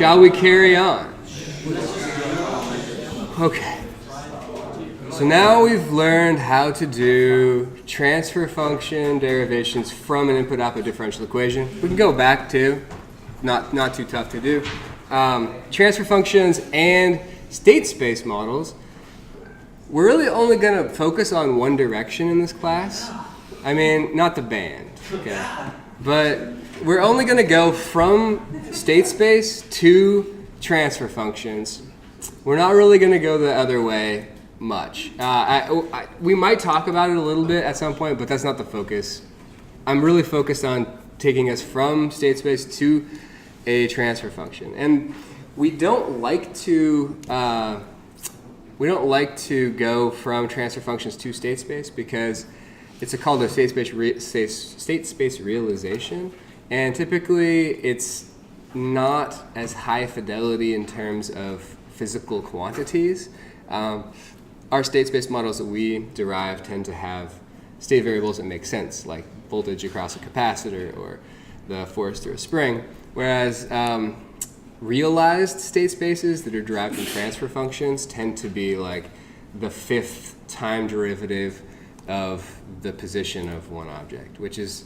Shall we carry on? Okay. So now we've learned how to do transfer function derivations from an input-output differential equation. We can go back to, not too tough to do. Transfer functions and state space models. We're really only going to focus on one direction in this class. I mean, not the band, okay? But we're only going to go from state space to transfer functions. We're not really going to go the other way much. We might talk about it a little bit at some point, but that's not the focus. I'm really focused on taking us from state space to a transfer function. And we don't like to go from transfer functions to state space because it's called a state space realization, and typically it's not as high fidelity in terms of physical quantities. Our state space models that we derive tend to have state variables that make sense, like voltage across a capacitor or the force through a spring, whereas realized state spaces that are derived from transfer functions tend to be like the fifth time derivative of the position of one object, which is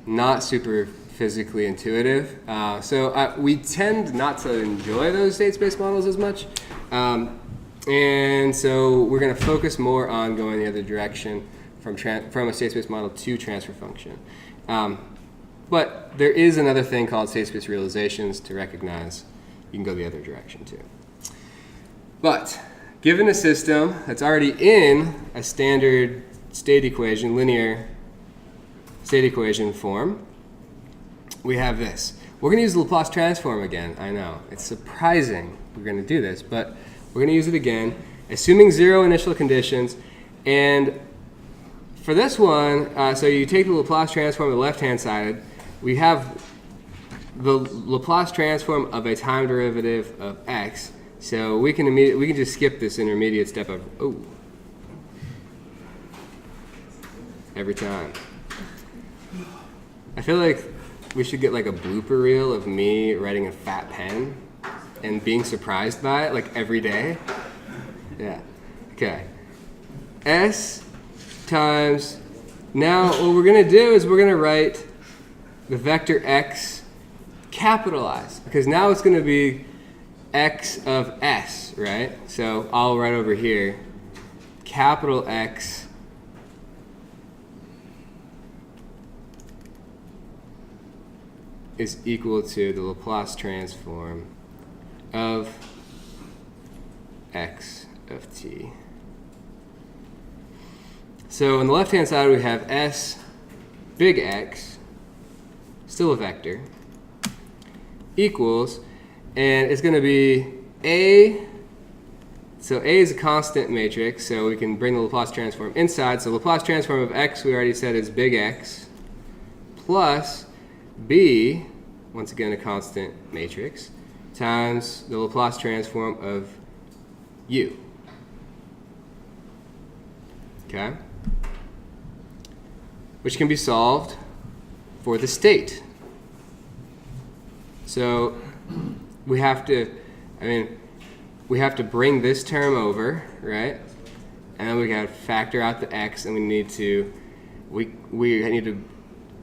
not super physically intuitive. So we tend not to enjoy those state space models as much. And so we're going to focus more on going the other direction from a state space model to transfer function. But there is another thing called state space realizations to recognize. You can go the other direction too. But given a system that's already in a standard state equation, linear state equation form, we have this. We're going to use the Laplace transform again. I know, it's surprising we're going to do this, but we're going to use it again, assuming zero initial conditions. And for this one, so you take the Laplace transform on the left-hand side, we have the Laplace transform of a time derivative of x. So we can just skip this intermediate step of every time. I feel like we should get like a blooper reel of me writing a fat pen and being surprised by it like every day. Yeah. Okay. S times, now what we're going to do is we're going to write the vector x capitalized, because now it's going to be x of s, right? So I'll write over here capital X is equal to the Laplace transform of x of t. So on the left-hand side we have s big X, still a vector, equals, and it's going to be A, so A is a constant matrix, so we can bring the Laplace transform inside. So Laplace transform of x, we already said, is big X, plus B, once again a constant matrix, times the Laplace transform of U. Okay? Which can be solved for the state. So we have to bring this term over, right? And then we got to factor out the x, and we need to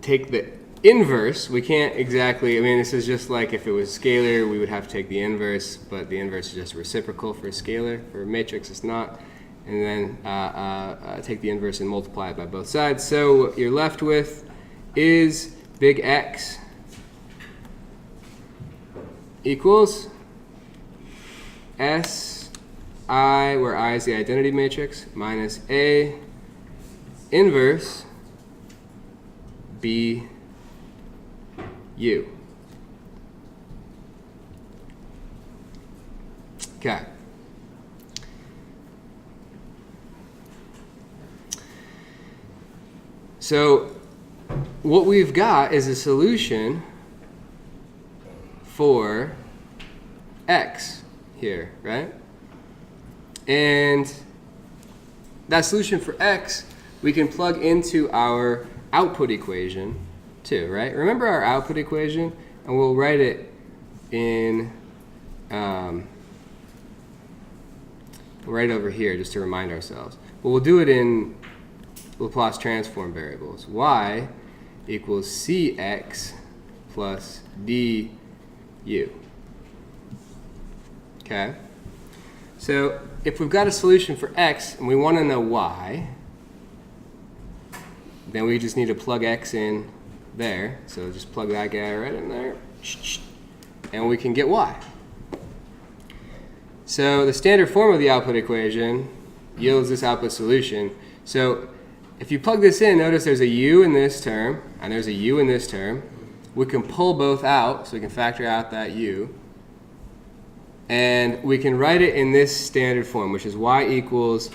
take the inverse. We can't exactly, this is just like if it was scalar, we would have to take the inverse, but the inverse is just reciprocal for a scalar. For a matrix, it's not. And then take the inverse and multiply it by both sides. So what you're left with is big X equals S I, where I is the identity matrix, minus A inverse B U. Okay. So what we've got is a solution for x here, right? And that solution for x, we can plug into our output equation too, right? Remember our output equation? And we'll write it in right over here just to remind ourselves. But we'll do it in Laplace transform variables. Y equals Cx plus du. Okay? So if we've got a solution for x and we want to know y, then we just need to plug x in there. So just plug that guy right in there, and we can get y. So the standard form of the output equation yields this output solution. So if you plug this in, notice there's a u in this term, and there's a u in this term. We can pull both out, so we can factor out that u. And we can write it in this standard form, which is y equals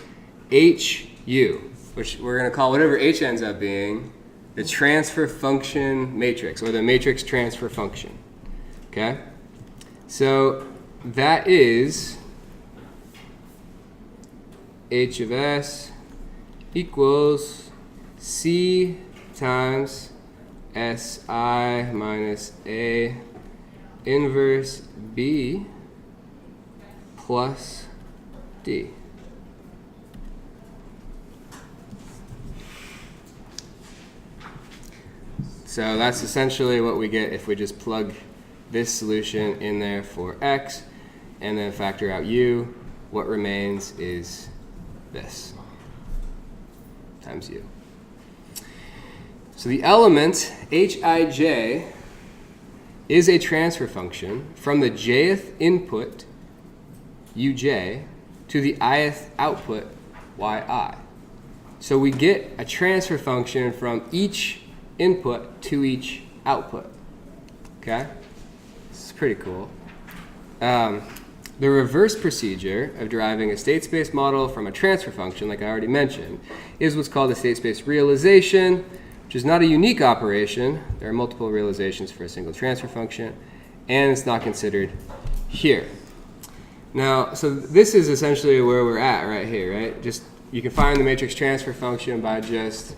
hu, which we're going to call whatever h ends up being, the transfer function matrix, or the matrix transfer function. Okay? So that is h of s equals c times si minus a inverse b plus d. So that's essentially what we get if we just plug this solution in there for x and then factor out u. What remains is this times u. So the element hij is a transfer function from the jth input uj to the ith output yi. So we get a transfer function from each input to each output. Okay? This is pretty cool. The reverse procedure of deriving a state space model from a transfer function, like I already mentioned, is what's called a state space realization, which is not a unique operation. There are multiple realizations for a single transfer function, and it's not considered here. Now, so this is essentially where we're at right here, right? Just you can find the matrix transfer function by just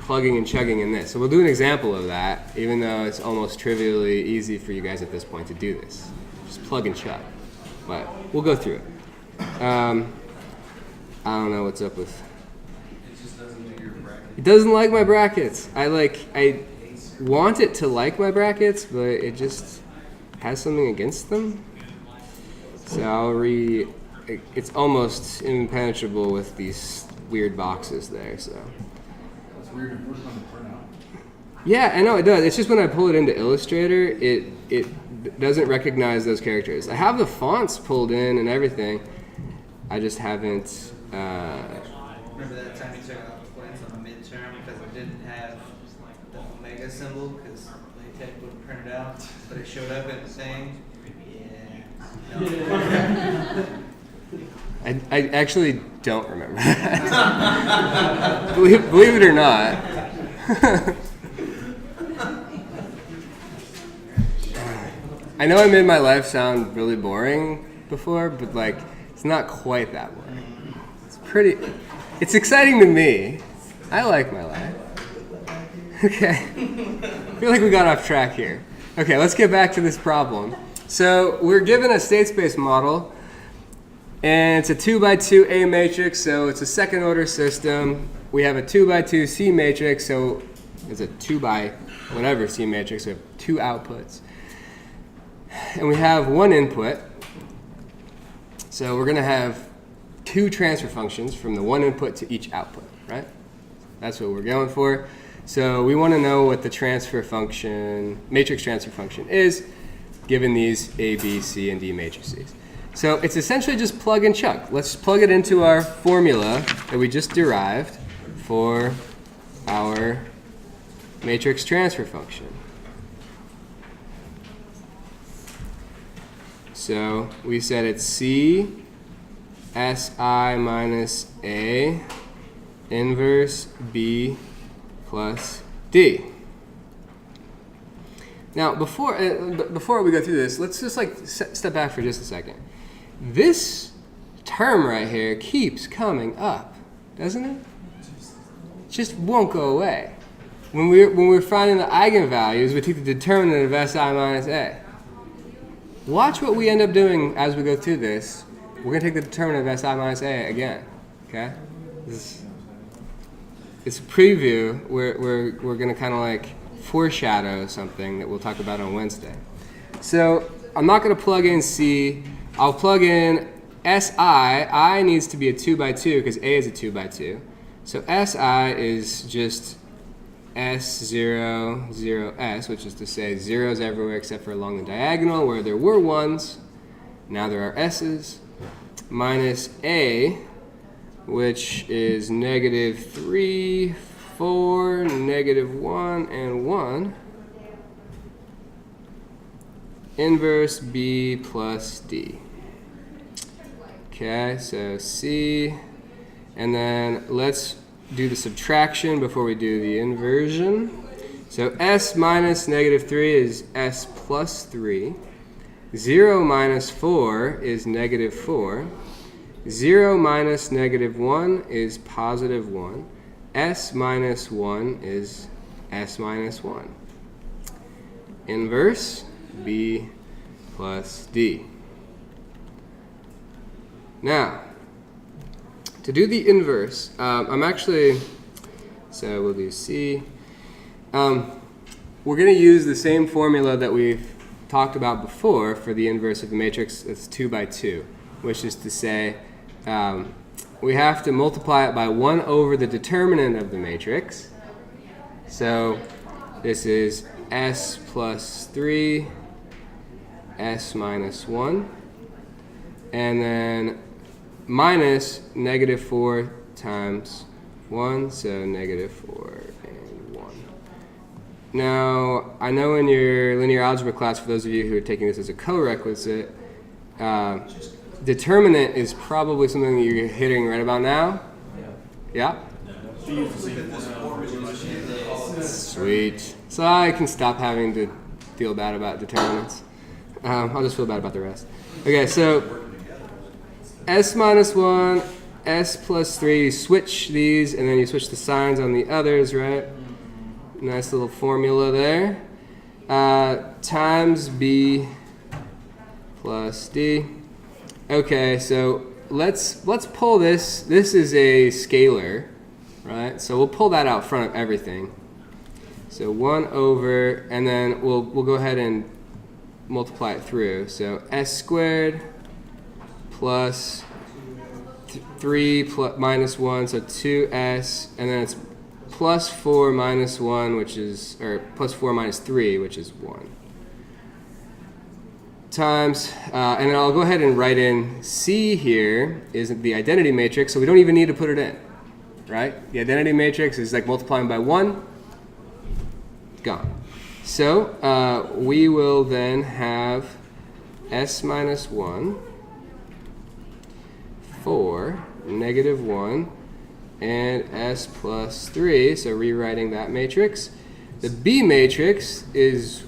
plugging and chugging in this. So we'll do an example of that, even though it's almost trivially easy for you guys at this point to do this. Just plug and chug. But we'll go through it. I don't know what's up with... It just doesn't like your bracket. It doesn't like my brackets. I want it to like my brackets, but it just has something against them. So I'll it's almost impenetrable with these weird boxes there, so. It's weird to push on the printout. Yeah, I know it does. It's just when I pull it into Illustrator, it doesn't recognize those characters. I have the fonts pulled in and everything. I just haven't. Remember that time you took out the points on the midterm because it didn't have the omega symbol because LaTeX wouldn't print it out, but it showed up in the thing? Yeah. No. I actually don't remember that. believe it or not. I know I made my life sound really boring before, but like it's not quite that boring. It's exciting to me. I like my life. Okay. I feel like we got off track here. Okay, let's get back to this problem. So we're given a state space model, and it's a 2x2 A matrix, so it's a second order system. We have a 2x2 C matrix, so it's a 2 by whatever C matrix, so we have two outputs. And we have one input, so we're going to have two transfer functions from the one input to each output, right? That's what we're going for. So we want to know what the transfer function, matrix transfer function is, given these A, B, C, and D matrices. So it's essentially just plug and chug. Let's plug it into our formula that we just derived for our matrix transfer function. So we said it's C Si minus A inverse B plus D. Now, before we go through this, let's just like step back for just a second. This term right here keeps coming up, doesn't it? It just won't go away. When we're finding the eigenvalues, we take the determinant of Si minus A. watch what we end up doing as we go through this. We're going to take the determinant of SI minus A again. Okay? It's a preview. We're going to kind of like foreshadow something that we'll talk about on Wednesday. So I'm not going to plug in C. I'll plug in SI. I needs to be a 2 by 2 because A is a 2 by 2. So SI is just S0, 0S, which is to say zeros everywhere except for along the diagonal where there were ones. Now there are S's. Minus A, which is -3, 4, -1, and 1. Inverse B plus D. Okay, so C. And then let's do the subtraction before we do the inversion. So S minus -3 is S plus 3. 0 minus 4 is -4. 0 minus -1 is +1. S minus 1 is S minus 1. Inverse B plus D. Now, to do the inverse, so we'll do C. We're going to use the same formula that we've talked about before for the inverse of the matrix that's 2 by 2, which is to say we have to multiply it by 1 over the determinant of the matrix. So this is S plus 3, S minus 1, and then minus -4 times 1, so -4 and 1. Now, I know in your linear algebra class, for those of you who are taking this as a co-requisite, determinant is probably something that you're hitting right about now. Yeah? Sweet. So I can stop having to feel bad about determinants. I'll just feel bad about the rest. Okay, so S minus 1, S plus 3, you switch these, and then you switch the signs on the others, right? Nice little formula there. Times B plus D. Okay, so let's pull this. This is a scalar, right? So we'll pull that out front of everything. So 1 over, and then we'll go ahead and multiply it through. So S squared plus 3 minus 1, so 2S, and then it's plus 4 minus 1, which is, or plus 4 minus 3, which is 1. Times, and then I'll go ahead and write in C here is the identity matrix, so we don't even need to put it in, right? The identity matrix is like multiplying by 1, gone. So we will then have S minus 1, 4, -1, and S plus 3, so rewriting that matrix. The B matrix is,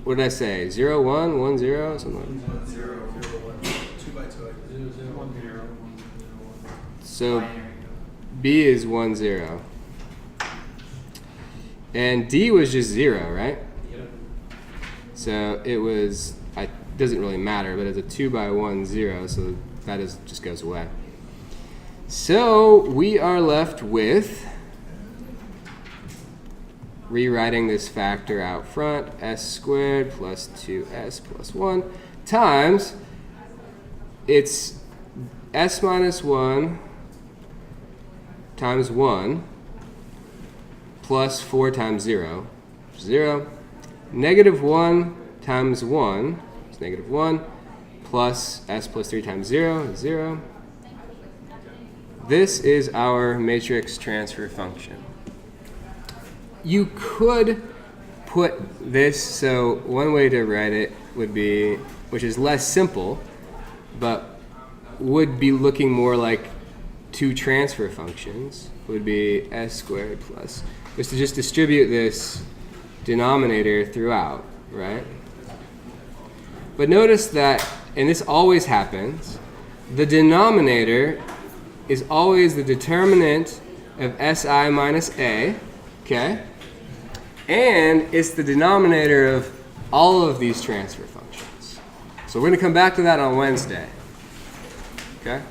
what did I say, 0, 1, 1, 0, something like that? 0, 1, 2 by 2. 1, 0. So B is 1, 0. And D was just 0, right? Yep. So it was, doesn't really matter, but it's a 2 by 1, 0, so that just goes away. So we are left with rewriting this factor out front, S squared plus 2S plus 1 times, it's S minus 1 times 1 plus 4 times 0, 0. -1 times 1 is -1 plus S plus 3 times 0 is 0. This is our matrix transfer function. You could put this, so one way to write it would be, which is less simple, but would be looking more like two transfer functions, would be S squared plus, was to just distribute this denominator throughout, right? But notice that, and this always happens, the denominator is always the determinant of SI minus A, okay? And it's the denominator of all of these transfer functions. So we're going to come back to that on Wednesday. Okay?